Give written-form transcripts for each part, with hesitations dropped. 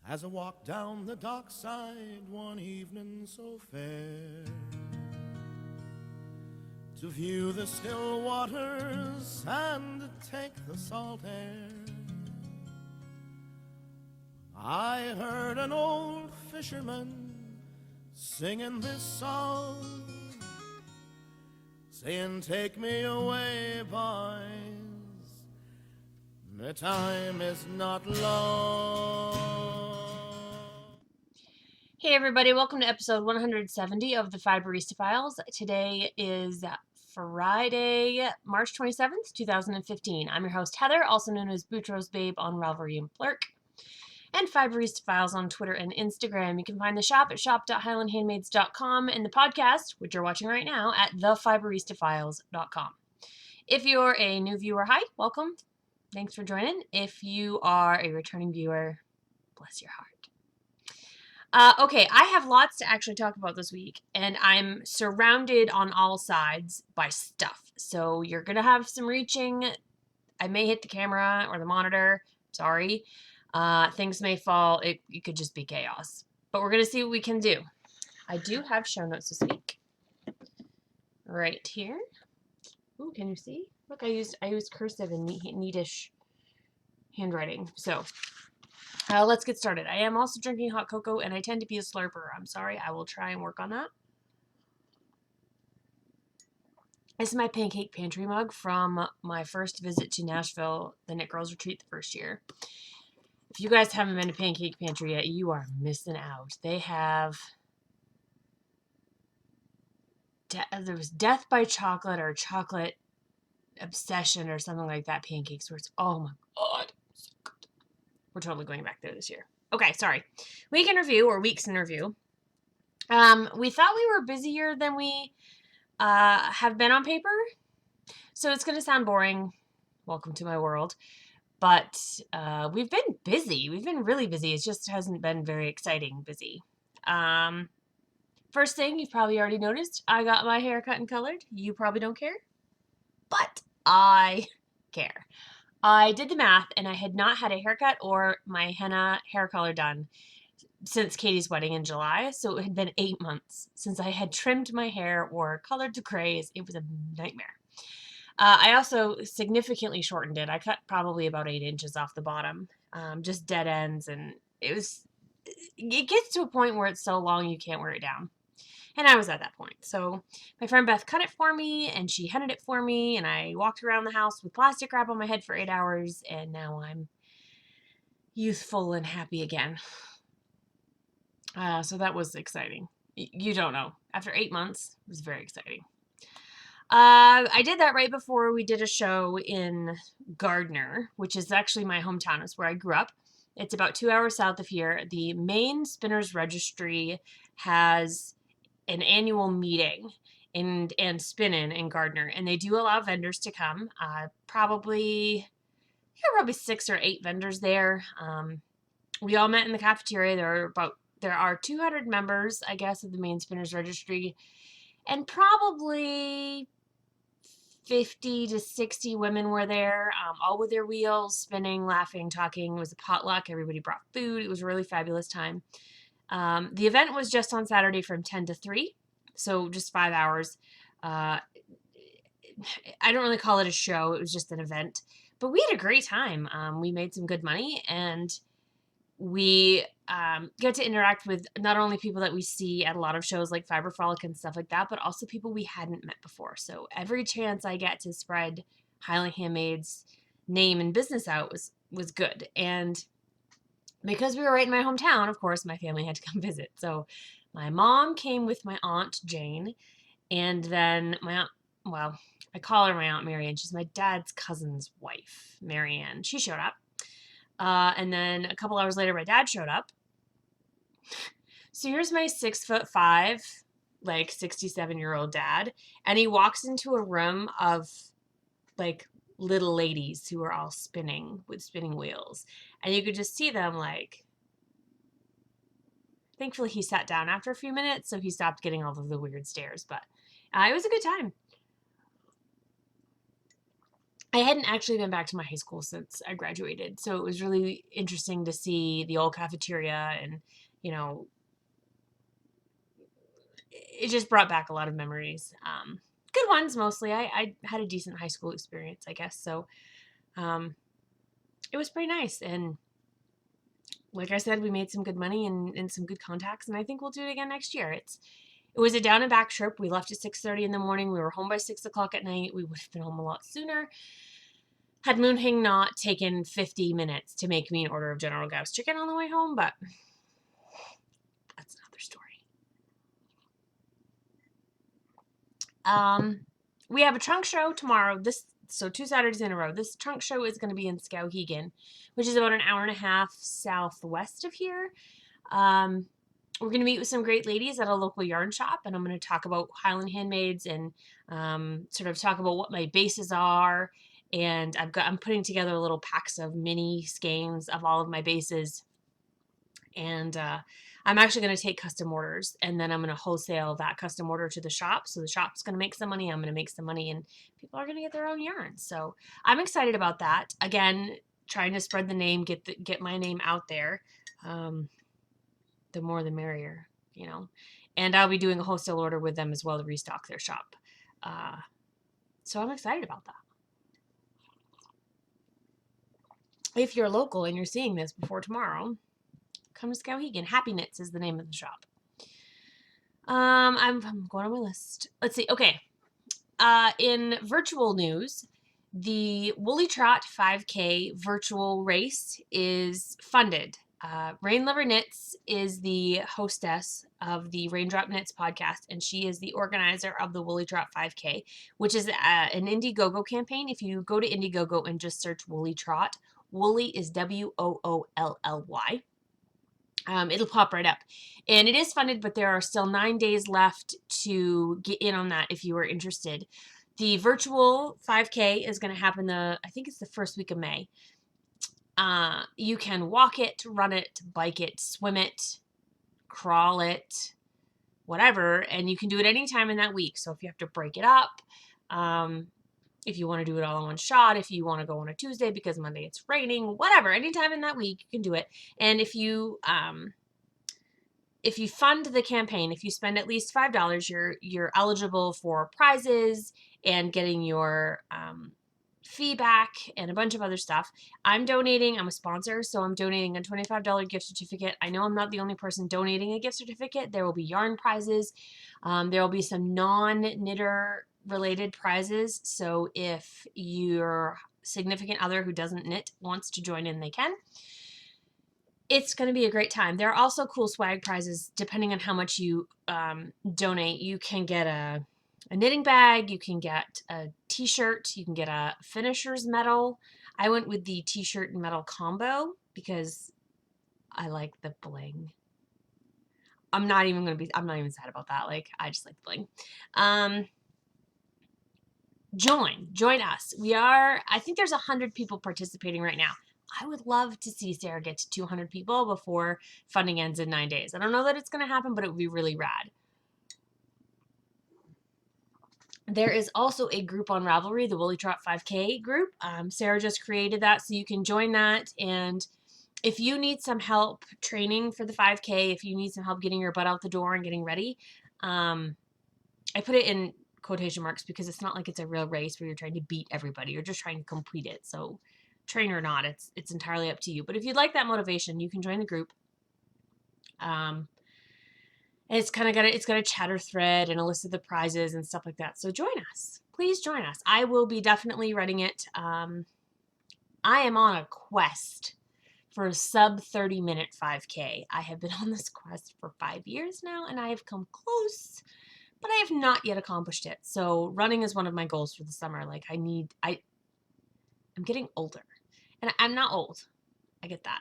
as I walked down the dockside one evening so fair, to view the still waters and take the salt air, I heard an old fisherman singing this song, saying, "Take me away, boys, the time is not long." Hey everybody, welcome to episode 170 of the Fiberista Files. Today is Friday, March 27th, 2015. I'm your host Heather, also known as Boutros Babe on Ravelry and Plurk, and Fiberista Files on Twitter and Instagram. You can find the shop at shop.highlandhandmades.com and the podcast, which you're watching right now, at thefiberistafiles.com. If you're a new viewer, hi, welcome. Thanks for joining. If you are a returning viewer, bless your heart. Okay, I have lots to actually talk about this week, and I'm surrounded on all sides by stuff. So you're going to have some reaching. I may hit the camera or the monitor. Sorry. Things may fall. It could just be chaos. But we're going to see what we can do. I do have show notes this week. Right here. Ooh, can you see? Look, I used cursive and neatish handwriting. So let's get started. I am also drinking hot cocoa, and I tend to be a slurper. I'm sorry. I will try and work on that. This is my pancake pantry mug from my first visit to Nashville, the Knit Girls Retreat the first year. If you guys haven't been to Pancake Pantry yet, you are missing out. They have... there was Death by Chocolate or Chocolate Obsession or something like that pancakes where it's, oh my god, so good. We're totally going back there this year. Okay, sorry. Week in review, or weeks in review. We thought we were busier than we have been on paper. So it's going to sound boring. Welcome to my world. But we've been busy. We've been really busy. It just hasn't been very exciting busy. First thing, you've probably already noticed, I got my hair cut and colored. You probably don't care. But I care. I did the math, and I had not had a haircut or my henna hair color done since Katie's wedding in July, so it had been 8 months since I had trimmed my hair or colored to grays. It was a nightmare. I also significantly shortened it. I cut probably about 8 inches off the bottom, just dead ends, and it gets to a point where it's so long you can't wear it down. And I was at that point. So my friend Beth cut it for me, and she hennaed it for me, and I walked around the house with plastic wrap on my head for 8 hours, and now I'm youthful and happy again. So that was exciting. You don't know. After 8 months, it was very exciting. I did that right before we did a show in Gardner, which is actually my hometown. It's where I grew up. It's about 2 hours south of here. The Maine Spinners Registry has an annual meeting and spin-in Gardner, and they do allow vendors to come. Probably 6 or 8 vendors there. We all met in the cafeteria. There are 200 members, I guess, of the Maine Spinners Registry, and probably 50 to 60 women were there, all with their wheels, spinning, laughing, talking. It was a potluck. Everybody brought food. It was a really fabulous time. The event was just on Saturday from 10 to 3, so just 5 hours. I don't really call it a show. It was just an event. But we had a great time. We made some good money, and we get to interact with not only people that we see at a lot of shows like Fiber Frolic and stuff like that, but also people we hadn't met before. So every chance I get to spread Highland Handmades' name and business out was good. And because we were right in my hometown, of course, my family had to come visit. So my mom came with my Aunt Jane, and then my aunt, well, I call her my Aunt Marianne. She's my dad's cousin's wife, Marianne. She showed up. And then a couple hours later, my dad showed up. So here's my 6'5", like 67-year-old dad. And he walks into a room of like little ladies who are all spinning with spinning wheels. And you could just see them like, thankfully he sat down after a few minutes, so he stopped getting all of the weird stares. But it was a good time. I hadn't actually been back to my high school since I graduated, so it was really interesting to see the old cafeteria, and you know, it just brought back a lot of memories. Good ones mostly. I had a decent high school experience, I guess. So um, it was pretty nice. And like I said, we made some good money and some good contacts, and I think we'll do it again next year. It was a down and back trip. We left at 6:30 in the morning. We were home by 6 o'clock at night. We would have been home a lot sooner had Moonhing not taken 50 minutes to make me an order of General Gao's chicken on the way home, but that's another story. We have a trunk show tomorrow. So 2 Saturdays in a row. This trunk show is going to be in Skowhegan, which is about an hour and a half southwest of here. We're going to meet with some great ladies at a local yarn shop, and I'm going to talk about Highland Handmades and sort of talk about what my bases are. And I'm putting together little packs of mini skeins of all of my bases. And I'm actually going to take custom orders, and then I'm going to wholesale that custom order to the shop. So the shop's going to make some money. I'm going to make some money, and people are going to get their own yarn. So I'm excited about that. Again, trying to spread the name, get my name out there. The more the merrier, you know. And I'll be doing a wholesale order with them as well to restock their shop. So I'm excited about that. If you're local and you're seeing this before tomorrow, come to Skowhegan. Happy Knits is the name of the shop. I'm going on my list. Let's see. Okay. In virtual news, the Woolly Trot 5K virtual race is funded. Rain Lover Knits is the hostess of the Raindrop Knits podcast, and she is the organizer of the Woolly Trot 5K, which is an Indiegogo campaign. If you go to Indiegogo and just search Woolly Trot, Woolly is WOOLLY. It'll pop right up. And it is funded, but there are still 9 days left to get in on that if you are interested. The virtual 5K is going to happen I think it's the first week of May. You can walk it, run it, bike it, swim it, crawl it, whatever, and you can do it anytime in that week. So if you have to break it up, if you want to do it all in one shot, if you want to go on a Tuesday because Monday it's raining, whatever, anytime in that week you can do it. And if you fund the campaign, if you spend at least $5, you're eligible for prizes and getting your feedback and a bunch of other stuff. I'm donating. I'm a sponsor, so I'm donating a $25 gift certificate. I know I'm not the only person donating a gift certificate. There will be yarn prizes. There will be some non-knitter related prizes. So if your significant other who doesn't knit wants to join in, they can. It's going to be a great time. There are also cool swag prizes depending on how much you donate. You can get a knitting bag, you can get a t-shirt, you can get a finisher's medal. I went with the t-shirt and medal combo because I like the bling. I'm not even sad about that. Like, I just like the bling. Join us. I think there's 100 people participating right now. I would love to see Sarah get to 200 people before funding ends in 9 days. I don't know that it's going to happen, but it would be really rad. There is also a group on Ravelry, the Woolly Trot 5K group. Sarah just created that, so you can join that. And if you need some help training for the 5K, if you need some help getting your butt out the door and getting ready, I put it in quotation marks because it's not like it's a real race where you're trying to beat everybody. You're just trying to complete it. So train or not, it's entirely up to you. But if you'd like that motivation, you can join the group. It's got a chatter thread and a list of the prizes and stuff like that. So join us. Please join us. I will be definitely running it. I am on a quest for a sub 30-minute 5K. I have been on this quest for 5 years now, and I have come close, but I have not yet accomplished it. So running is one of my goals for the summer. Like I'm getting older, and I'm not old. I get that.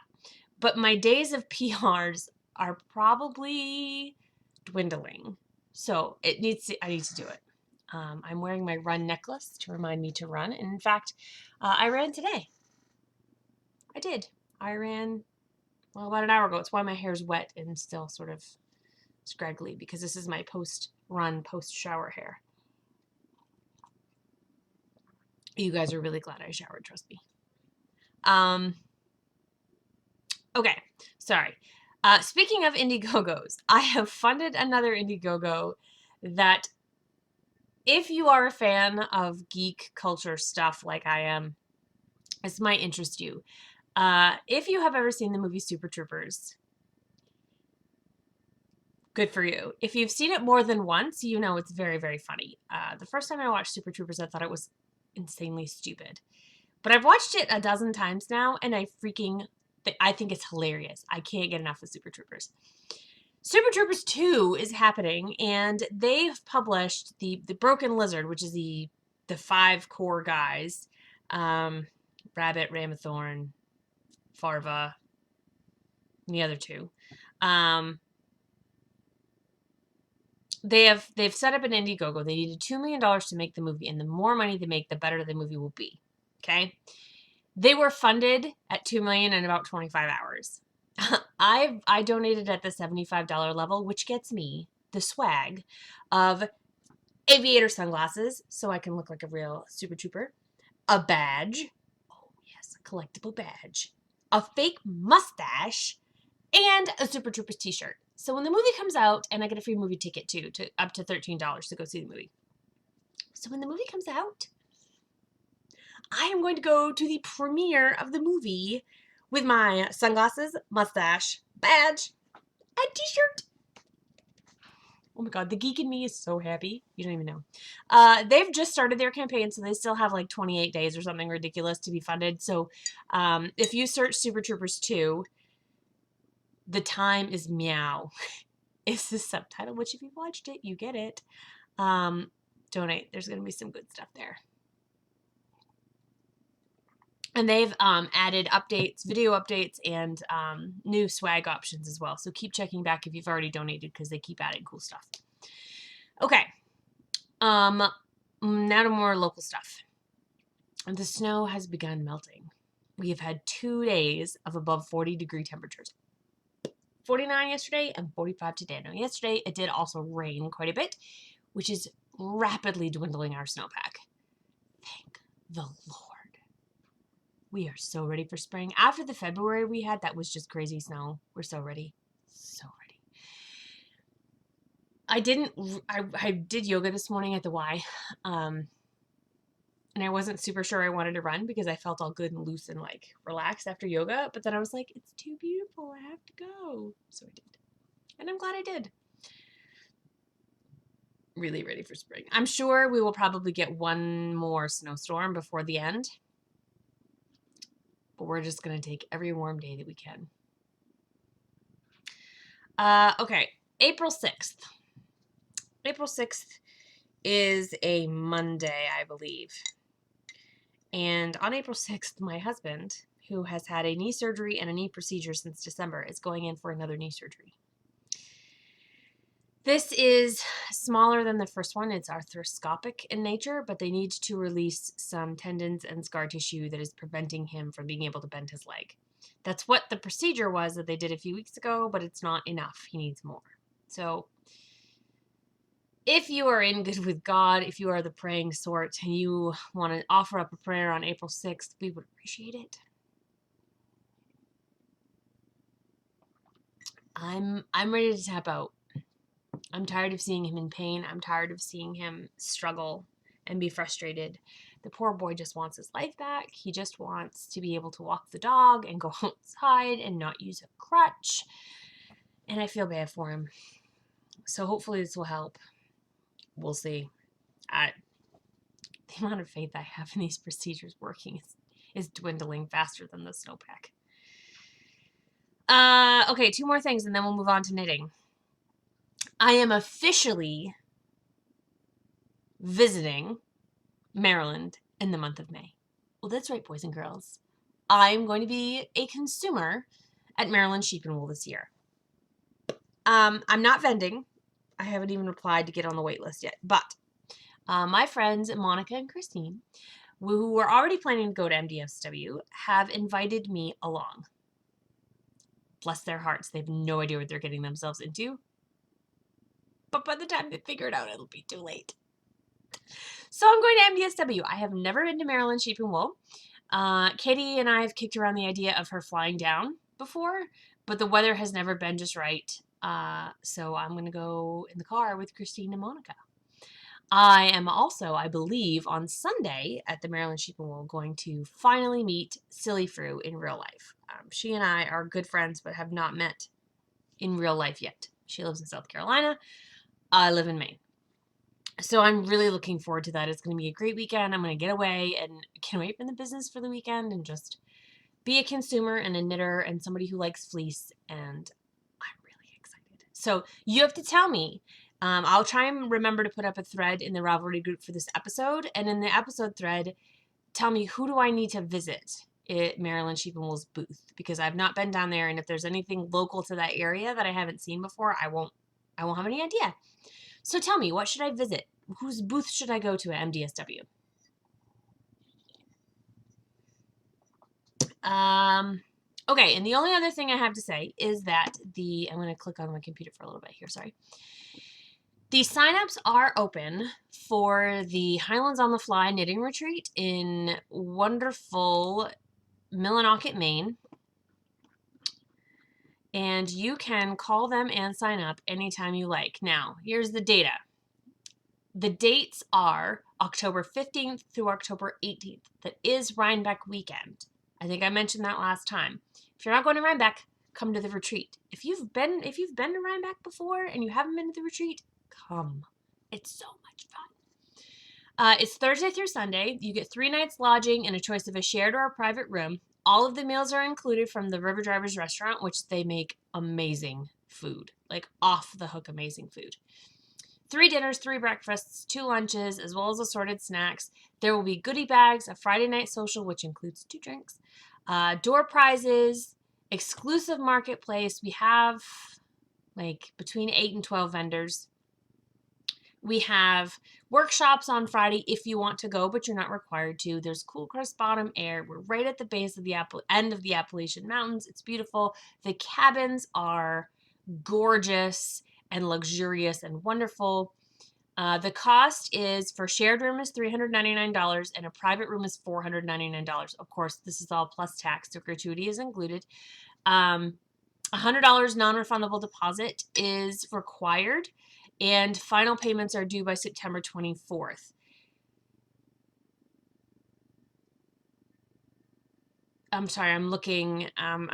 But my days of PRs are probably dwindling. So I need to do it. I'm wearing my run necklace to remind me to run. And in fact, I ran today. I did. I ran, well, about an hour ago. It's why my hair's wet and still sort of scraggly, because this is my post-run, post-shower hair. You guys are really glad I showered, trust me. Okay, sorry. Speaking of Indiegogos, I have funded another Indiegogo that, if you are a fan of geek culture stuff like I am, this might interest you. If you have ever seen the movie Super Troopers, good for you. If you've seen it more than once, you know it's very, very funny. The first time I watched Super Troopers, I thought it was insanely stupid. But I've watched it a dozen times now, and I think it's hilarious. I can't get enough of Super Troopers. Super Troopers 2 is happening, and they've published the Broken Lizard, which is the 5 core guys. Rabbit, Ramathorn, Farva, and the other 2. They've set up an Indiegogo. They needed $2 million to make the movie, and the more money they make, the better the movie will be. Okay? They were funded at $2 million in about 25 hours. I donated at the $75 level, which gets me the swag of aviator sunglasses, so I can look like a real Super Trooper, a badge, oh yes, a collectible badge, a fake mustache, and a Super Troopers t-shirt. So when the movie comes out, and I get a free movie ticket too, to up to $13 to go see the movie. So when the movie comes out, I am going to go to the premiere of the movie with my sunglasses, mustache, badge, and t-shirt. Oh my god, the geek in me is so happy. You don't even know. They've just started their campaign, so they still have like 28 days or something ridiculous to be funded. So if you search Super Troopers 2, the time is meow. It's the subtitle, which if you've watched it, you get it. Donate. There's going to be some good stuff there. And they've added updates, video updates, and new swag options as well. So keep checking back if you've already donated, because they keep adding cool stuff. Okay. Now to more local stuff. The snow has begun melting. We have had 2 days of above 40-degree temperatures. 49 yesterday and 45 today. Now, yesterday it did also rain quite a bit, which is rapidly dwindling our snowpack. Thank the Lord. We are so ready for spring. After the February we had, that was just crazy snow. We're so ready. So ready. I did yoga this morning at the Y. And I wasn't super sure I wanted to run because I felt all good and loose and like relaxed after yoga. But then I was like, it's too beautiful. I have to go. So I did. And I'm glad I did. Really ready for spring. I'm sure we will probably get one more snowstorm before the end. But we're just going to take every warm day that we can. Okay, April 6th. April 6th is a Monday, I believe. And on April 6th, my husband, who has had a knee surgery and a knee procedure since December, is going in for another knee surgery. This is smaller than the first one. It's arthroscopic in nature, but they need to release some tendons and scar tissue that is preventing him from being able to bend his leg. That's what the procedure was that they did a few weeks ago, but it's not enough. He needs more. So if you are in good with God, if you are the praying sort, and you want to offer up a prayer on April 6th, we would appreciate it. I'm ready to tap out. I'm tired of seeing him in pain. I'm tired of seeing him struggle and be frustrated. The poor boy just wants his life back. He just wants to be able to walk the dog and go outside and not use a crutch. And I feel bad for him. So hopefully this will help. We'll see. The amount of faith I have in these procedures working is dwindling faster than the snowpack. Okay, 2 more things and then we'll move on to knitting. I am officially visiting Maryland in the month of May. Well, that's right, boys and girls. I'm going to be a consumer at Maryland Sheep and Wool this year. I'm not vending. I haven't even applied to get on the wait list yet. But my friends Monica and Christine, who were already planning to go to MDSW, have invited me along. Bless their hearts. They have no idea what they're getting themselves into. But by the time they figure it out, it'll be too late. So I'm going to MDSW. I have never been to Maryland Sheep and Wool. Katie and I have kicked around the idea of her flying down before, but the weather has never been just right. So I'm going to go in the car with Christine and Monica. I am also, I believe, on Sunday at the Maryland Sheep and Wool going to finally meet Silly Fru in real life. She and I are good friends but have not met in real life yet. She lives in South Carolina. I live in Maine. So I'm really looking forward to that. It's going to be a great weekend. I'm going to get away and can't wait from the business for the weekend and just be a consumer and a knitter and somebody who likes fleece. And I'm really excited. So you have to tell me. I'll try and remember to put up a thread in the Ravelry group for this episode. And in the episode thread, tell me, who do I need to visit at Maryland Sheep and Wool's booth? Because I've not been down there. And if there's anything local to that area that I haven't seen before, I won't have any idea. So tell me, what should I visit? Whose booth should I go to at MDSW? Okay, and the only other thing I have to say is that I'm going to click on my computer for a little bit here, sorry. The signups are open for the Highlands on the Fly knitting retreat in wonderful Millinocket, Maine. And you can call them and sign up anytime you like. Now, here's the data. The dates are October 15th through October 18th. That is Rhinebeck weekend. I think I mentioned that last time. If you're not going to Rhinebeck, come to the retreat. If you've been to Rhinebeck before and you haven't been to the retreat, come. It's so much fun. It's Thursday through Sunday. You get 3 nights lodging and a choice of a shared or a private room. All of the meals are included from the River Drivers restaurant, which they make amazing food, like off the hook amazing food. 3 dinners, 3 breakfasts, 2 lunches, as well as assorted snacks. There will be goodie bags, a Friday night social, which includes 2 drinks, door prizes, exclusive marketplace. We have like between 8 and 12 vendors. We have workshops on Friday if you want to go, but you're not required to. There's cool crust bottom air. We're right at the base of the end of the Appalachian Mountains. It's beautiful. The cabins are gorgeous and luxurious and wonderful. The cost is for shared room is $399 and a private room is $499. Of course, this is all plus tax, so gratuity is included. $100 non-refundable deposit is required, and final payments are due by September 24th. I'm sorry, I'm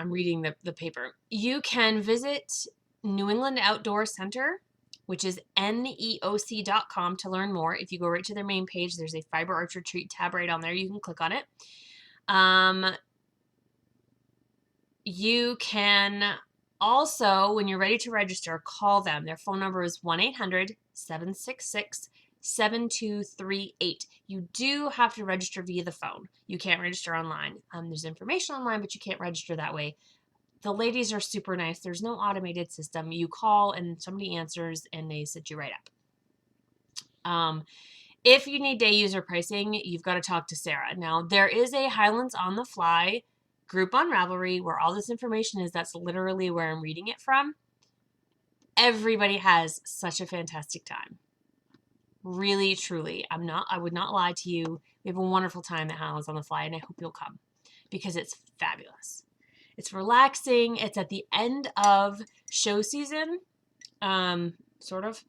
reading the paper. You can visit New England Outdoor Center, which is neoc.com to learn more. If you go right to their main page, there's a Fiber Arts Retreat tab right on there. You can click on it. You can also, when you're ready to register, call them. Their phone number is 1-800-766-7238. You do have to register via the phone. You can't register online. There's information online, but you can't register that way. The ladies are super nice. There's no automated system. You call and somebody answers and they set you right up. If you need day user pricing, you've got to talk to Sarah. Now, there is a Highlands on the Fly group on Ravelry where all this information is. That's literally where I'm reading it from. Everybody has such a fantastic time. Really, truly. I would not lie to you. We have a wonderful time at Highlands on the Fly, and I hope you'll come because it's fabulous. It's relaxing. It's at the end of show season, sort of.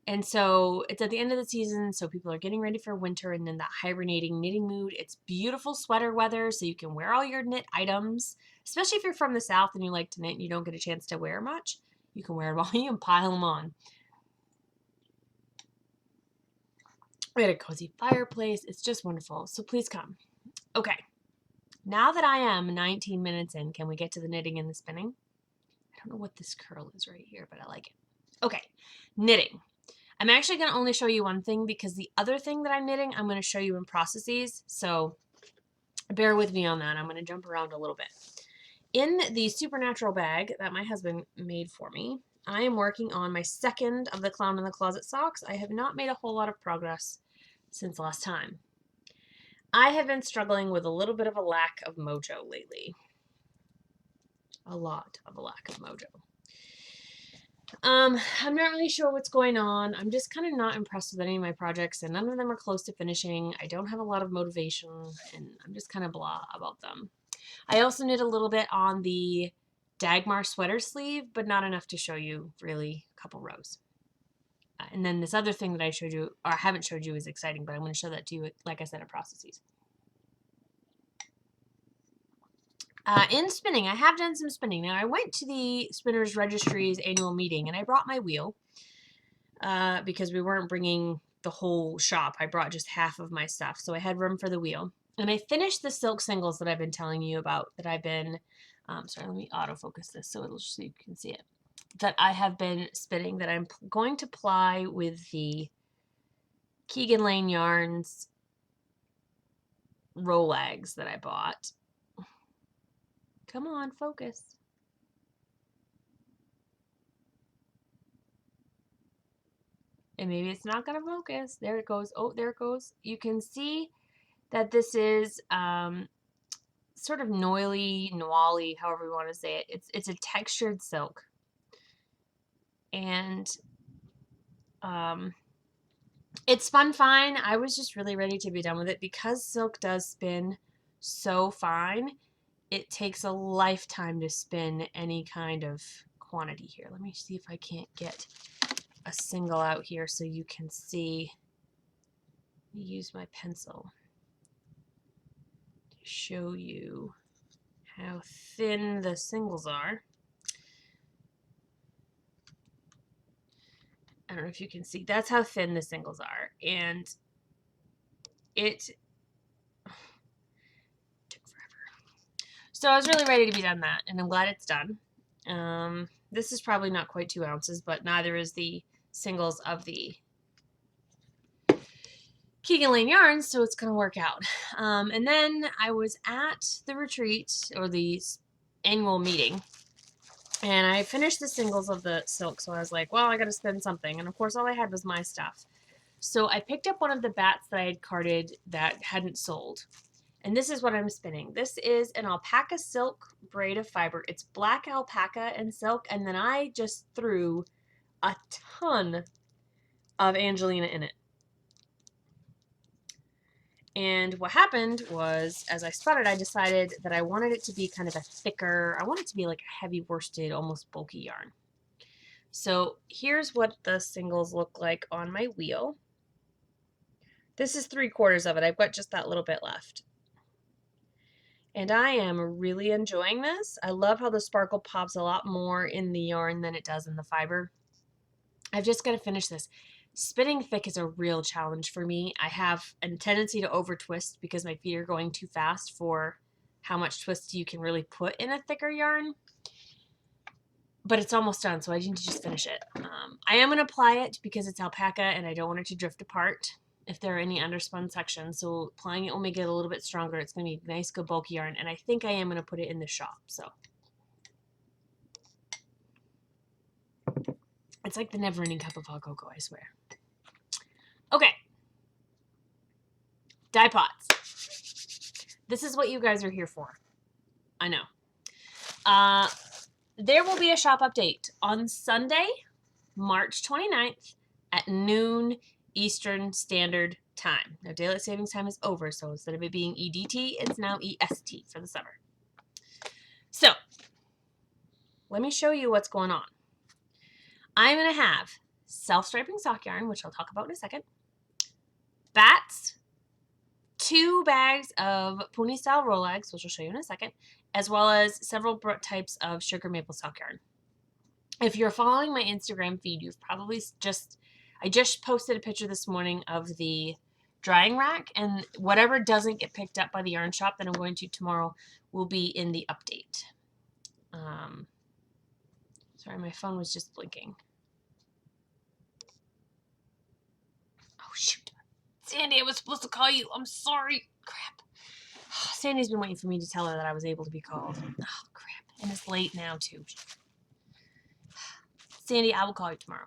And so it's at the end of the season, so people are getting ready for winter and in that hibernating knitting mood. It's beautiful sweater weather, so you can wear all your knit items, especially if you're from the South and you like to knit and you don't get a chance to wear much. You can wear them all. You can pile them on. We had a cozy fireplace. It's just wonderful. So please come. Okay. Now that I am 19 minutes in, can we get to the knitting and the spinning? I don't know what this curl is right here, but I like it. Okay. Knitting. I'm actually going to only show you one thing because the other thing that I'm knitting, I'm going to show you in processes. So bear with me on that. I'm going to jump around a little bit. In the Supernatural bag that my husband made for me, I am working on my second of the Clown in the Closet socks. I have not made a whole lot of progress since last time. I have been struggling with a little bit of a lack of mojo lately. A lot of a lack of mojo. I'm not really sure what's going on. I'm just kind of not impressed with any of my projects, and none of them are close to finishing. I don't have a lot of motivation, and I'm just kind of blah about them. I also knit a little bit on the Dagmar sweater sleeve, but not enough to show you, really, a couple rows. And then this other thing that I showed you, or I haven't showed you, is exciting, but I'm going to show that to you, like I said, in processes. In spinning, I have done some spinning. Now, I went to the Spinners Registry's annual meeting, and I brought my wheel because we weren't bringing the whole shop. I brought just half of my stuff, so I had room for the wheel. And I finished the silk singles that I've been telling you about, that I've been, sorry, let me autofocus this so you can see it, that I have been spinning, that I'm going to ply with the Keegan Lane Yarns Rolegs that I bought. Come on, focus. And maybe it's not going to focus. There it goes. Oh, there it goes. You can see that this is sort of noily, however you want to say it. It's a textured silk. And it's spun fine. I was just really ready to be done with it because silk does spin so fine. It takes a lifetime to spin any kind of quantity here. Let me see if I can't get a single out here so you can see. Use my pencil to show you how thin the singles are. I don't know if you can see. That's how thin the singles are. And it took forever. So I was really ready to be done that, and I'm glad it's done. This is probably not quite 2 ounces, but neither is the singles of the Keegan Lane Yarns, so it's going to work out. And then I was at the retreat, or the annual meeting, and I finished the singles of the silk, so I was like, well, I got to spin something. And of course, all I had was my stuff. So I picked up one of the bats that I had carded that hadn't sold. And this is what I'm spinning. This is an alpaca silk braid of fiber. It's black alpaca and silk, and then I just threw a ton of Angelina in it. And what happened was, as I spun it, I decided that I wanted it to be kind of a thicker, I want it to be like a heavy worsted, almost bulky yarn. So here's what the singles look like on my wheel. This is 3/4 of it. I've got just that little bit left. And I am really enjoying this. I love how the sparkle pops a lot more in the yarn than it does in the fiber. I've just got to finish this. Spinning thick is a real challenge for me. I have a tendency to over twist because my feet are going too fast for how much twist you can really put in a thicker yarn. But it's almost done, so I need to just finish it. I am going to apply it because it's alpaca and I don't want it to drift apart if there are any underspun sections. So applying it will make it a little bit stronger. It's going to be nice, good, bulky yarn. And I think I am going to put it in the shop. So it's like the never-ending cup of hot cocoa, I swear. Okay. Dye pots. This is what you guys are here for. I know. There will be a shop update on Sunday, March 29th at noon Eastern Standard Time. Now, daylight savings time is over, so instead of it being EDT, it's now EST for the summer. So, let me show you what's going on. I'm going to have self-striping sock yarn, which I'll talk about in a second, bats, 2 bags of pony style Rolegs, which I'll show you in a second, as well as several types of sugar maple sock yarn. If you're following my Instagram feed, you've probably I just posted a picture this morning of the drying rack, and whatever doesn't get picked up by the yarn shop that I'm going to tomorrow will be in the update. Sorry, my phone was just blinking. Oh, shoot. Sandy, I was supposed to call you. I'm sorry. Crap. Sandy's been waiting for me to tell her that I was able to be called. Oh, crap. And it's late now, too. Sandy, I will call you tomorrow.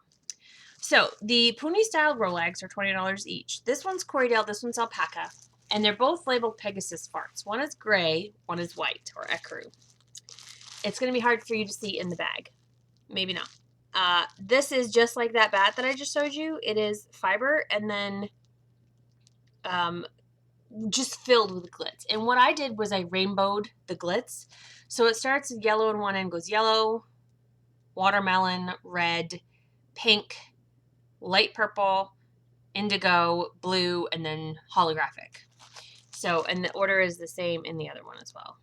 So, the pony style Rolegs are $20 each. This one's Corriedale, this one's alpaca. And they're both labeled Pegasus farts. One is gray, one is white, or ecru. It's going to be hard for you to see in the bag. Maybe not. This is just like that bat that I just showed you. It is fiber and then just filled with glitz. And what I did was I rainbowed the glitz. So it starts yellow and one end goes yellow, watermelon, red, pink, light purple, indigo, blue, and then holographic. So, and the order is the same in the other one as well.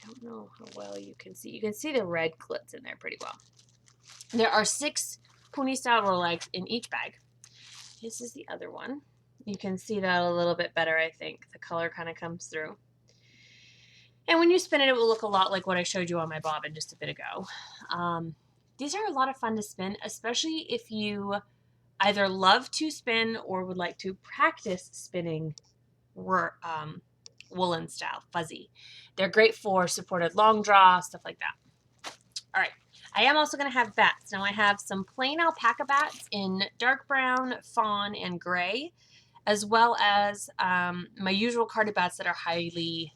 I don't know how well you can see. You can see the red glitz in there pretty well. There are 6 pony style Rolex in each bag. This is the other one. You can see that a little bit better, I think. The color kind of comes through. And when you spin it, it will look a lot like what I showed you on my bobbin just a bit ago. These are a lot of fun to spin, especially if you either love to spin or would like to practice spinning woolen style, fuzzy. They're great for supported long draw, stuff like that. All right. I am also going to have bats. Now I have some plain alpaca bats in dark brown, fawn, and gray, as well as my usual carded bats that are highly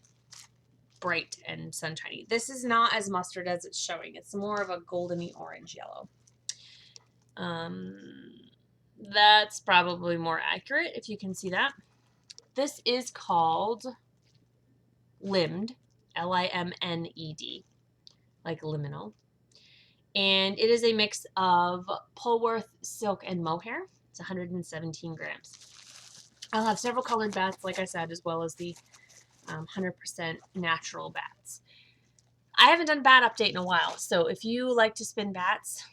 bright and sunshiny. This is not as mustard as it's showing. It's more of a goldeny orange yellow. That's probably more accurate if you can see that. This is called Limned, L-I-M-N-E-D, like liminal. And it is a mix of Polworth, silk, and mohair. It's 117 grams. I'll have several colored bats, like I said, as well as the 100% natural bats. I haven't done bat update in a while, so if you like to spin bats,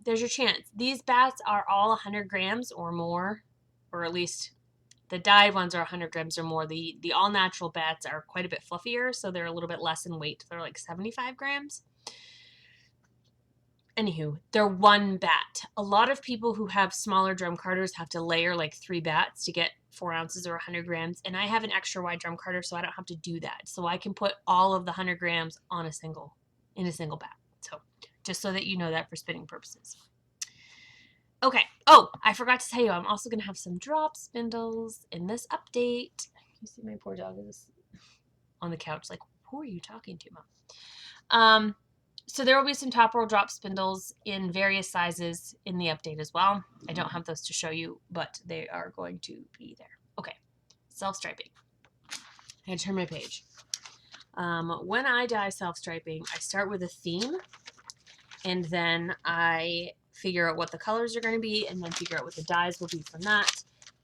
there's your chance. These bats are all 100 grams or more, or at least the dyed ones are 100 grams or more. The all-natural bats are quite a bit fluffier, so they're a little bit less in weight. They're like 75 grams. Anywho, they're one bat. A lot of people who have smaller drum carders have to layer like 3 bats to get 4 ounces or 100 grams. And I have an extra wide drum carder, so I don't have to do that. So I can put all of the 100 grams on in a single bat. So just so that you know that for spinning purposes. Okay. Oh, I forgot to tell you, I'm also going to have some drop spindles in this update. You see my poor dog is on the couch like, who are you talking to, Mom? So there will be some top roll drop spindles in various sizes in the update as well. I don't have those to show you, but they are going to be there. Okay, self-striping. I had to turn my page. When I die self-striping, I start with a theme, and then I figure out what the colors are going to be, and then figure out what the dyes will be from that.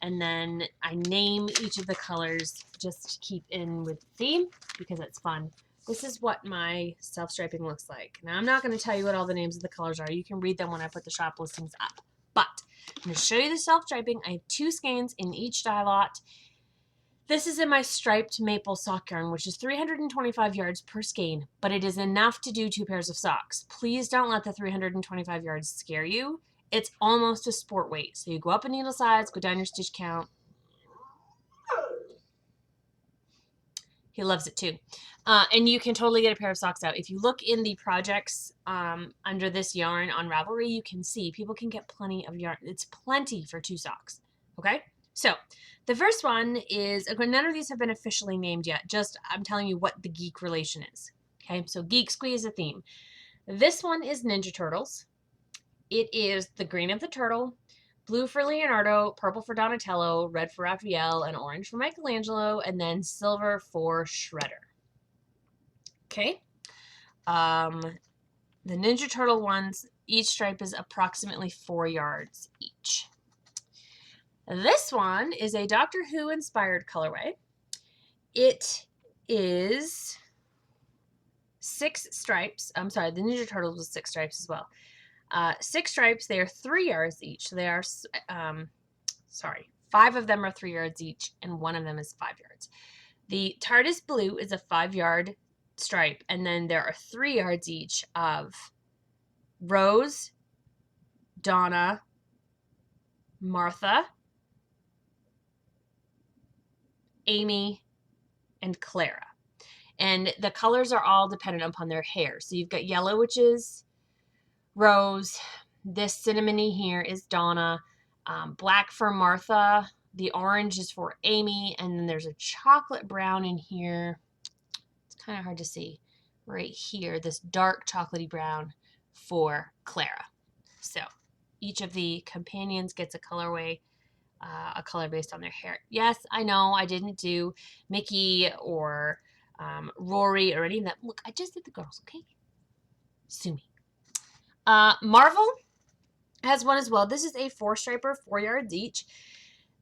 And then I name each of the colors just to keep in with the theme because it's fun. This is what my self-striping looks like. Now, I'm not going to tell you what all the names of the colors are. You can read them when I put the shop listings up. But I'm going to show you the self-striping. I have 2 skeins in each dye lot. This is in my striped maple sock yarn, which is 325 yards per skein, but it is enough to do 2 pairs of socks. Please don't let the 325 yards scare you. It's almost a sport weight. So you go up a needle size, go down your stitch count. He loves it too. And you can totally get a pair of socks out. If you look in the projects under this yarn on Ravelry, you can see people can get plenty of yarn. It's plenty for 2 socks. Okay? So the first one is, none of these have been officially named yet. Just I'm telling you what the geek relation is. Okay? So Geek Squeeze a theme. This one is Ninja Turtles. It is the green of the turtle, blue for Leonardo, purple for Donatello, red for Raphael, and orange for Michelangelo, and then silver for Shredder. Okay. The Ninja Turtle ones, each stripe is approximately 4 yards each. This one is a Doctor Who inspired colorway. It is 6 stripes. I'm sorry, the Ninja Turtles was 6 stripes as well. 6 stripes, they are 3 yards each. So they are, 5 of them are 3 yards each, and 1 of them is 5 yards. The TARDIS blue is a 5-yard stripe, and then there are 3 yards each of Rose, Donna, Martha, Amy, and Clara. And the colors are all dependent upon their hair. So you've got yellow, which is Rose. This cinnamony here is Donna. Black for Martha. The orange is for Amy. And then there's a chocolate brown in here. It's kind of hard to see. Right here, this dark chocolatey brown for Clara. So each of the companions gets a colorway, a color based on their hair. Yes, I know I didn't do Mickey or Rory or any of that. Look, I just did the girls, okay? Sue me. Marvel has one as well. This is a 4-striper, 4 yards each.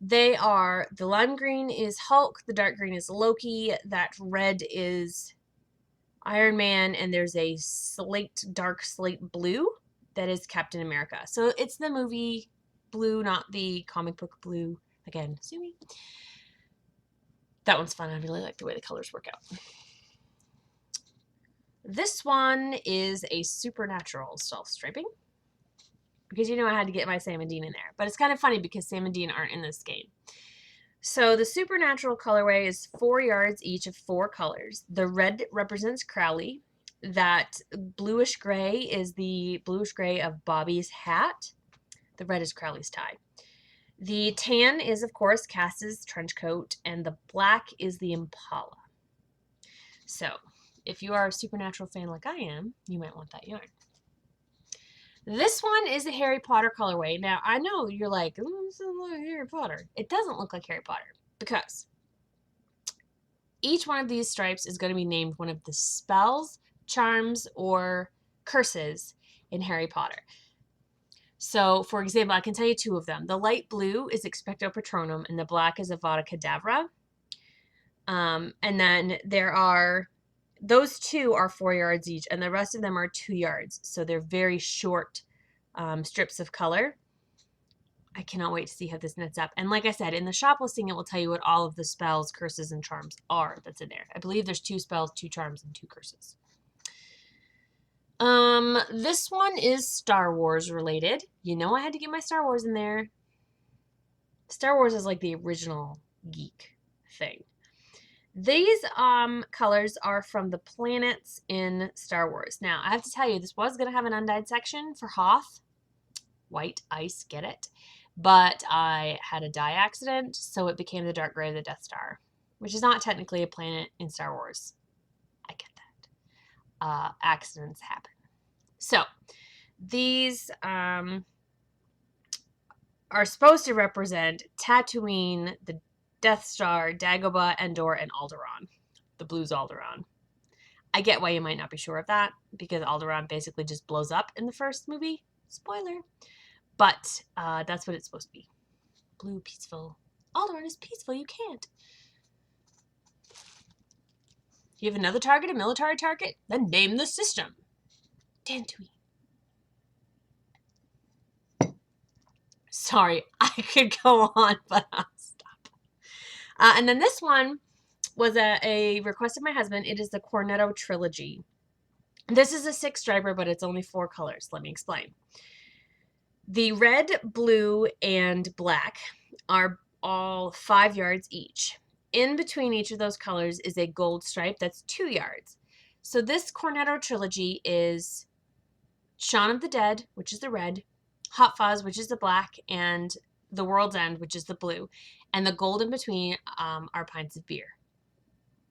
They are, the lime green is Hulk, the dark green is Loki, that red is Iron Man, and there's a dark slate blue that is Captain America. So it's the movie blue, not the comic book blue. Again, sue me. That one's fun. I really like the way the colors work out. This one is a supernatural self-striping, because I had to get my Sam and Dean in there. But it's kind of funny because Sam and Dean aren't in this game. So the supernatural colorway is 4 yards each of 4 colors. The red represents Crowley. That bluish gray is the bluish gray of Bobby's hat. The red is Crowley's tie. The tan is, of course, Cass's trench coat, and the black is the Impala. So if you are a supernatural fan like I am, you might want that yarn. This one is a Harry Potter colorway. Now, I know you're like, oh, this doesn't look like Harry Potter. It doesn't look like Harry Potter because each one of these stripes is going to be named one of the spells, charms, or curses in Harry Potter. So, for example, I can tell you 2 of them. The light blue is Expecto Patronum, and the black is Avada Kedavra. And then there are, those 2 are 4 yards each, and the rest of them are 2 yards. So they're very short strips of color. I cannot wait to see how this nets up. And like I said, in the shop listing, it will tell you what all of the spells, curses, and charms are that's in there. I believe there's 2 spells, 2 charms, and 2 curses. This one is Star Wars related. I had to get my Star Wars in there. Star Wars is like the original geek thing. These colors are from the planets in Star Wars. Now, I have to tell you, this was going to have an undyed section for Hoth. White ice, get it? But I had a dye accident, so it became the dark gray of the Death Star, which is not technically a planet in Star Wars. I get that. Accidents happen. So, these are supposed to represent Tatooine, the Death Star, Dagobah, Endor, and Alderaan. The blue's Alderaan. I get why you might not be sure of that, because Alderaan basically just blows up in the first movie. Spoiler. But that's what it's supposed to be. Blue, peaceful. Alderaan is peaceful. You can't. You have another target, a military target? Then name the system. Dantooine. Sorry, I could go on, but I'll stop. And then this one was a request of my husband. It is the Cornetto Trilogy. This is a 6-striper, but it's only 4 colors. Let me explain. The red, blue, and black are all 5 yards each. In between each of those colors is a gold stripe that's 2 yards. So this Cornetto Trilogy is Shaun of the Dead, which is the red, Hot Fuzz, which is the black, and The World's End, which is the blue. And the gold in between are pints of beer.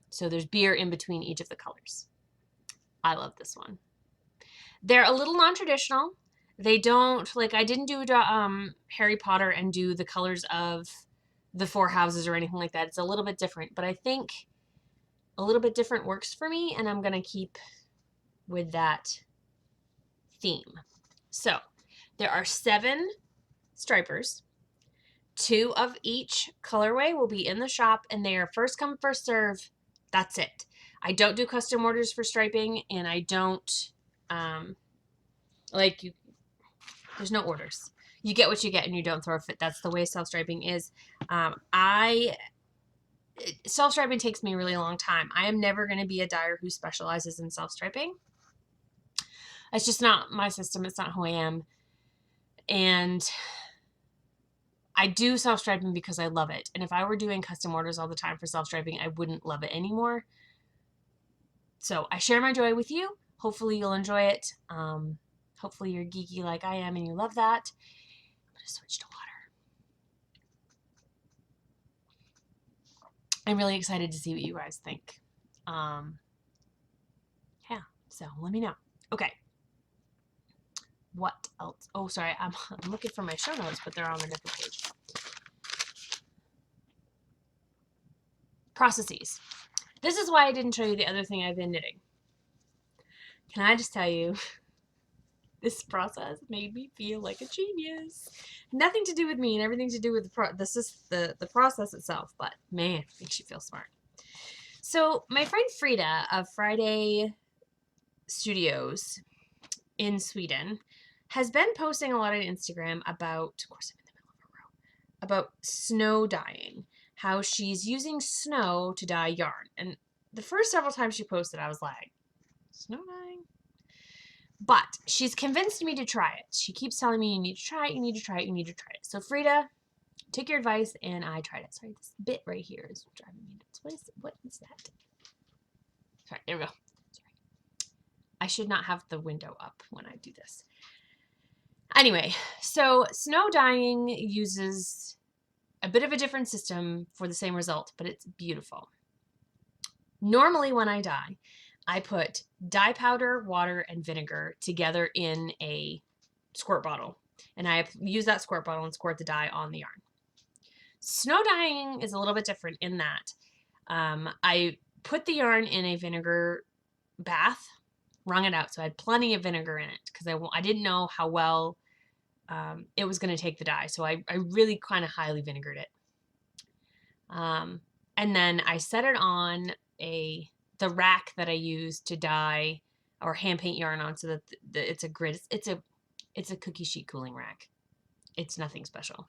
So there's beer in between each of the colors. I love this one. They're a little non-traditional. They don't, like, I didn't do Harry Potter and do the colors of the 4 houses or anything like that. It's a little bit different, but I think a little bit different works for me, and I'm going to keep with that theme. So there are 7 stripers. 2 of each colorway will be in the shop, and they are first come, first serve. That's it. I don't do custom orders for striping, and I don't, there's no orders. You get what you get, and you don't throw a fit. That's the way self-striping is. Self-striping takes me a really long time. I am never going to be a dyer who specializes in self-striping. It's just not my system. It's not who I am. And I do self-striping because I love it. And if I were doing custom orders all the time for self-striping, I wouldn't love it anymore. So I share my joy with you. Hopefully you'll enjoy it. Hopefully you're geeky like I am and you love that. I'm going to switch to water. I'm really excited to see what you guys think. Yeah, so let me know. Okay. what else? Oh, sorry, I'm looking for my show notes, but they're on a different page. Processes. This is why I didn't show you the other thing I've been knitting. Can I just tell you, this process made me feel like a genius. Nothing to do with me and everything to do with the process itself, but man, it makes you feel smart. So my friend Frida of Friday Studios in Sweden has been posting a lot on Instagram about, of course I'm in the middle of a row, about snow dyeing, how she's using snow to dye yarn. And the first several times she posted, I was like, snow dyeing? But she's convinced me to try it. She keeps telling me, you need to try it, you need to try it, you need to try it. So Frida, take your advice, and I tried it. Sorry, this bit right here is driving me nuts. What is that? Sorry, there we go. Sorry. I should not have the window up when I do this. Anyway, so snow dyeing uses a bit of a different system for the same result, but it's beautiful. Normally when I dye, I put dye powder, water, and vinegar together in a squirt bottle. And I use that squirt bottle and squirt the dye on the yarn. Snow dyeing is a little bit different in that I put the yarn in a vinegar bath, wrung it out. So I had plenty of vinegar in it because I didn't know how well it was going to take the dye. So I really kind of highly vinegared it. And then I set it on the rack that I use to dye or hand paint yarn on, so that it's a grid. It's a cookie sheet cooling rack. It's nothing special.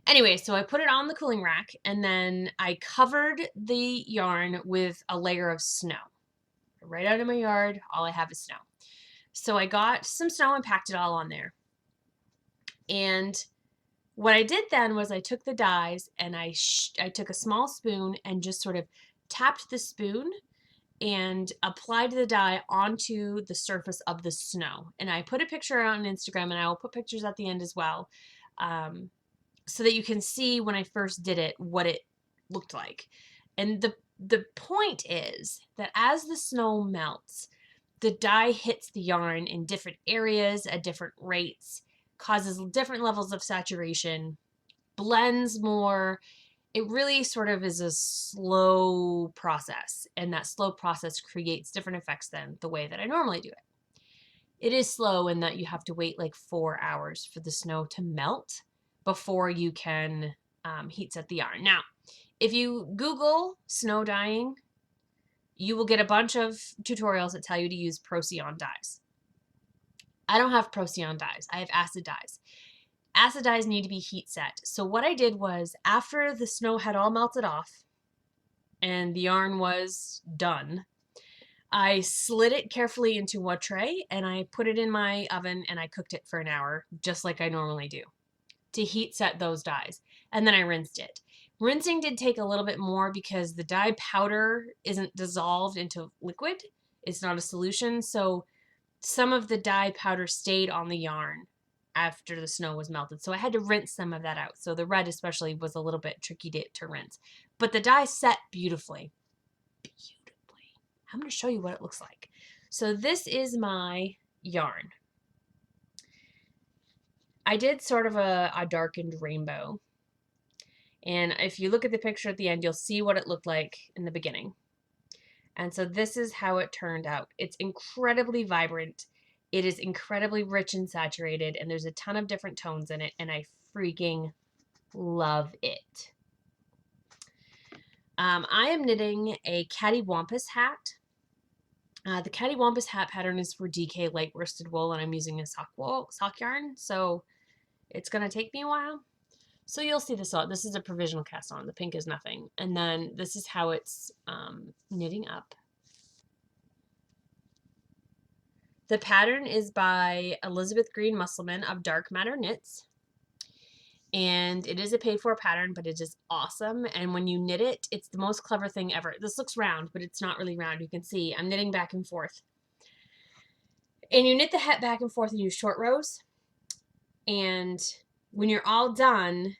Anyway, so I put it on the cooling rack, and then I covered the yarn with a layer of snow. Right out of my yard, all I have is snow. So I got some snow and packed it all on there. And what I did then was I took the dyes and I took a small spoon and just sort of tapped the spoon and applied the dye onto the surface of the snow. And I put a picture on Instagram, and I will put pictures at the end as well, so that you can see when I first did it what it looked like. And the point is that as the snow melts, the dye hits the yarn in different areas at different rates, causes different levels of saturation, blends more. It really sort of is a slow process, and that slow process creates different effects than the way that I normally do it. It is slow in that you have to wait like 4 hours for the snow to melt before you can heat set the yarn. Now, if you Google snow dyeing, you will get a bunch of tutorials that tell you to use Procyon dyes. I don't have Procyon dyes. I have acid dyes. Acid dyes need to be heat set. So what I did was, after the snow had all melted off and the yarn was done, I slid it carefully into a tray and I put it in my oven and I cooked it for an hour, just like I normally do, to heat set those dyes. And then I rinsed it. Rinsing did take a little bit more because the dye powder isn't dissolved into liquid. It's not a solution. So some of the dye powder stayed on the yarn after the snow was melted. So I had to rinse some of that out. So the red especially was a little bit tricky to rinse. But the dye set beautifully. Beautifully. I'm going to show you what it looks like. So this is my yarn. I did sort of a darkened rainbow. And if you look at the picture at the end, you'll see what it looked like in the beginning. And so this is how it turned out. It's incredibly vibrant. It is incredibly rich and saturated, and there's a ton of different tones in it, and I freaking love it. I am knitting a cattywampus hat. The cattywampus hat pattern is for DK light worsted wool, and I'm using a sock yarn, so it's going to take me a while. So you'll see this all. This is a provisional cast on. The pink is nothing. And then this is how it's knitting up. The pattern is by Elizabeth Green Musselman of Dark Matter Knits. And it is a paid-for pattern, but it is awesome. And when you knit it, it's the most clever thing ever. This looks round, but it's not really round. You can see I'm knitting back and forth. And you knit the hat back and forth and use short rows. And when you're all done,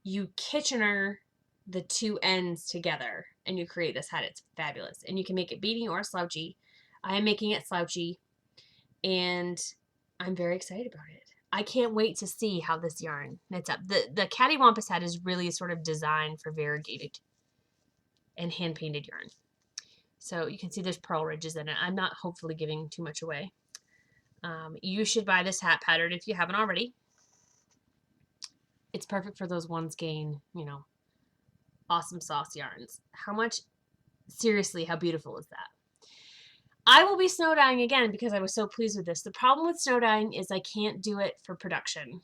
you Kitchener the two ends together and you create this hat. It's fabulous. And you can make it beady or slouchy. I am making it slouchy. And I'm very excited about it. I can't wait to see how this yarn knits up. The cattywampus hat is really sort of designed for variegated and hand painted yarn. So you can see there's pearl ridges in it. I'm not hopefully giving too much away. You should buy this hat pattern if you haven't already. It's perfect for those one skein, you know, awesome sauce yarns. How much, seriously, how beautiful is that? I will be snow dyeing again because I was so pleased with this. The problem with snow dyeing is I can't do it for production.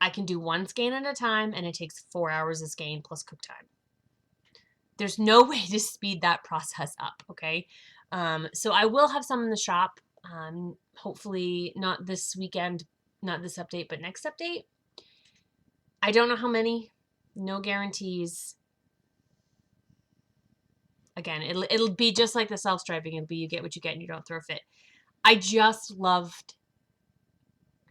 I can do one skein at a time, and it takes 4 hours a skein plus cook time. There's no way to speed that process up, okay? So I will have some in the shop. Hopefully not this weekend, not this update, but next update. I don't know how many. No guarantees. Again, it'll be just like the self-striping. It'll be you get what you get and you don't throw a fit. I just loved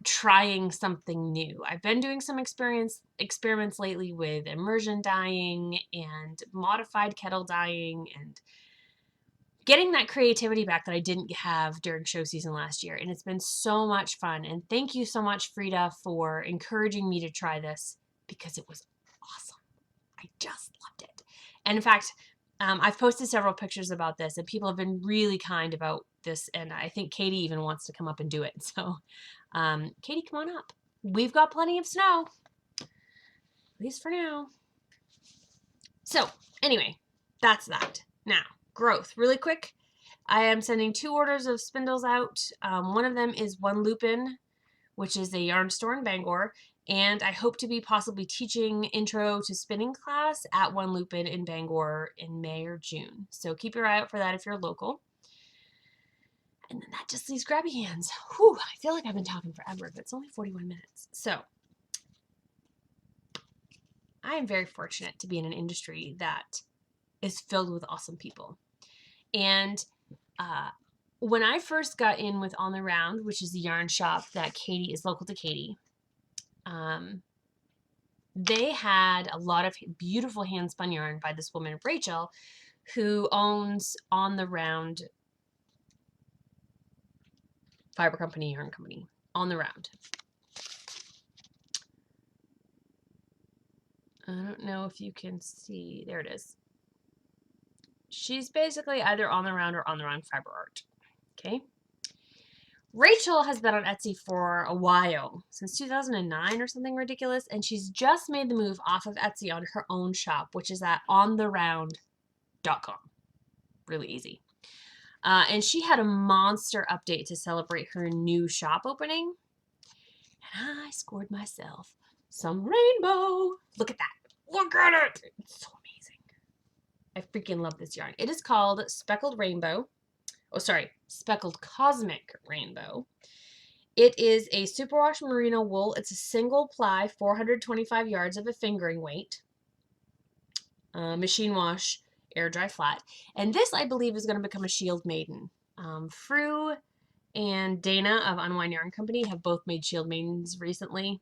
trying something new. I've been doing some experiments lately with immersion dyeing and modified kettle dyeing and getting that creativity back that I didn't have during show season last year. And it's been so much fun. And thank you so much, Frida, for encouraging me to try this because it was awesome. I just loved it. And in fact, I've posted several pictures about this, and people have been really kind about this, and I think Katie even wants to come up and do it. So, Katie, come on up. We've got plenty of snow, at least for now. So, anyway, that's that. Now, growth. Really quick, I am sending 2 orders of spindles out. One of them is One Lupin, which is a yarn store in Bangor, and I hope to be possibly teaching intro to spinning class at One Lupin in Bangor in May or June. So keep your eye out for that if you're local. And then that just leaves Grabby Hands. Whew, I feel like I've been talking forever, but it's only 41 minutes. So I am very fortunate to be in an industry that is filled with awesome people. And when I first got in with On the Round, which is the yarn shop that Katie is local to Katie, they had a lot of beautiful hand spun yarn by this woman, Rachel, who owns On the Round fiber company, yarn company, On the Round. I don't know if you can see, there it is. She's basically either On the Round or On the Round Fiber Art, okay? Rachel has been on Etsy for a while, since 2009 or something ridiculous, and she's just made the move off of Etsy on her own shop, which is at ontheround.com. Really easy. And she had a monster update to celebrate her new shop opening, and I scored myself some rainbow. Look at that. Look at it. It's so amazing. I freaking love this yarn. It is called Speckled Rainbow. Oh, sorry, Speckled Cosmic Rainbow. It is a superwash merino wool. It's a single ply, 425 yards of a fingering weight. Machine wash, air dry flat. And this, I believe, is going to become a Shield Maiden. Fru and Dana of Unwind Yarn Company have both made Shield Maidens recently,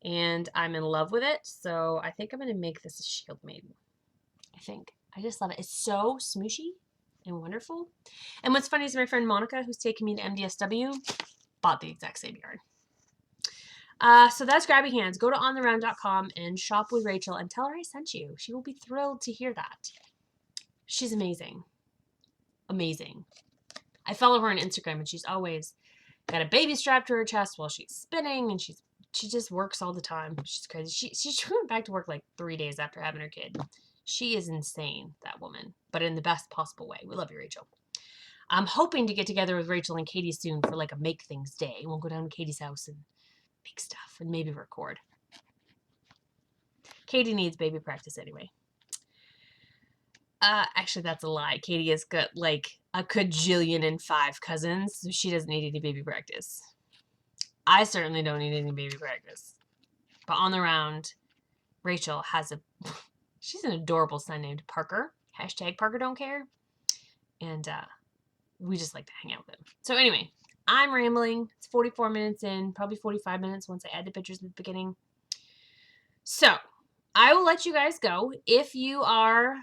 and I'm in love with it. So I think I'm going to make this a Shield Maiden. I think. I just love it. It's so smooshy and wonderful. And what's funny is my friend Monica, who's taking me to MDSW, bought the exact same yarn. So that's Grabby Hands. Go to ontheround.com and shop with Rachel and tell her I sent you. She will be thrilled to hear that. She's amazing. Amazing. I follow her on Instagram, and she's always got a baby strapped to her chest while she's spinning, and she just works all the time. She's crazy. She went back to work like 3 days after having her kid. She is insane, that woman, but in the best possible way. We love you, Rachel. I'm hoping to get together with Rachel and Katie soon for like a make things day. We'll go down to Katie's house and make stuff and maybe record. Katie needs baby practice anyway. Actually, that's a lie. Katie has got like a cajillion and 5 cousins, so she doesn't need any baby practice. I certainly don't need any baby practice. But On the Round, Rachel has she's an adorable son named Parker. Hashtag Parker don't care. And we just like to hang out with him. So anyway, I'm rambling. It's 44 minutes in, probably 45 minutes once I add the pictures at the beginning. So I will let you guys go. If you are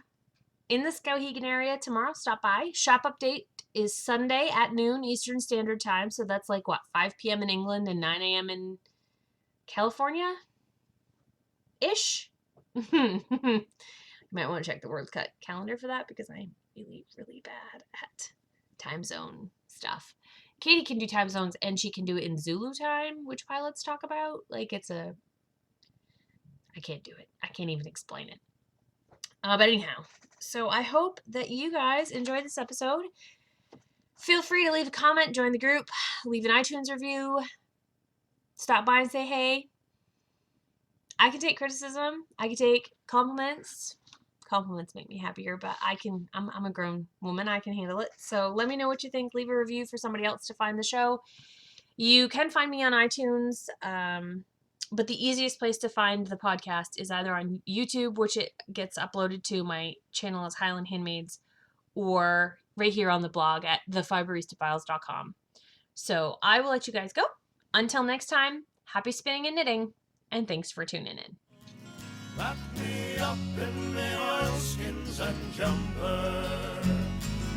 in the Skowhegan area tomorrow, stop by. Shop update is Sunday at noon Eastern Standard Time. So that's like, what, 5 p.m. in England and 9 a.m. in California? Ish? You might want to check the World Cup calendar for that because I'm really, really bad at time zone stuff. Katie can do time zones and she can do it in Zulu time, which pilots talk about. Like, I can't do it. I can't even explain it. But anyhow, so I hope that you guys enjoyed this episode. Feel free to leave a comment, join the group, leave an iTunes review, stop by and say hey. I can take criticism. I can take compliments. Compliments make me happier, but I'm a grown woman. I can handle it. So let me know what you think. Leave a review for somebody else to find the show. You can find me on iTunes, but the easiest place to find the podcast is either on YouTube, which it gets uploaded to. My channel is Highland Handmades, or right here on the blog at thefiberistafiles.com. So I will let you guys go. Until next time, happy spinning and knitting, and thanks for tuning in. Wrap me up in the oilskins and jumper.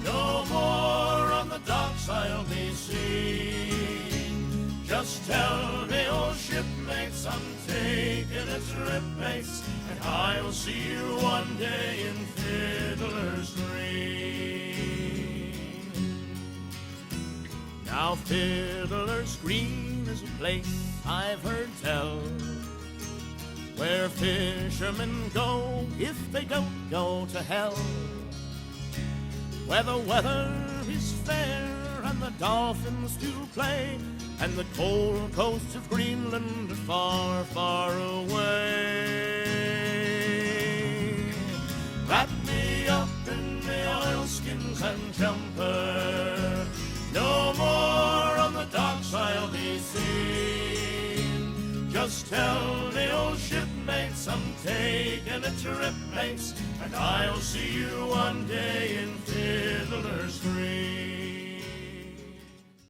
No more on the docks I'll be seen. Just tell me, old shipmates, I'm taking a trip, mates, and I will see you one day in Fiddler's Green. Now Fiddler's Green is a place I've heard tell, where fishermen go if they don't go to hell, where the weather is fair and the dolphins do play, and the cold coasts of Greenland are far, far away. Wrap me up in the oilskins and jumper. No more on the docks I'll be seen. Just tell the old shipmates I'm taking a trip, mates, and I'll see you one day in Fiddler's Green.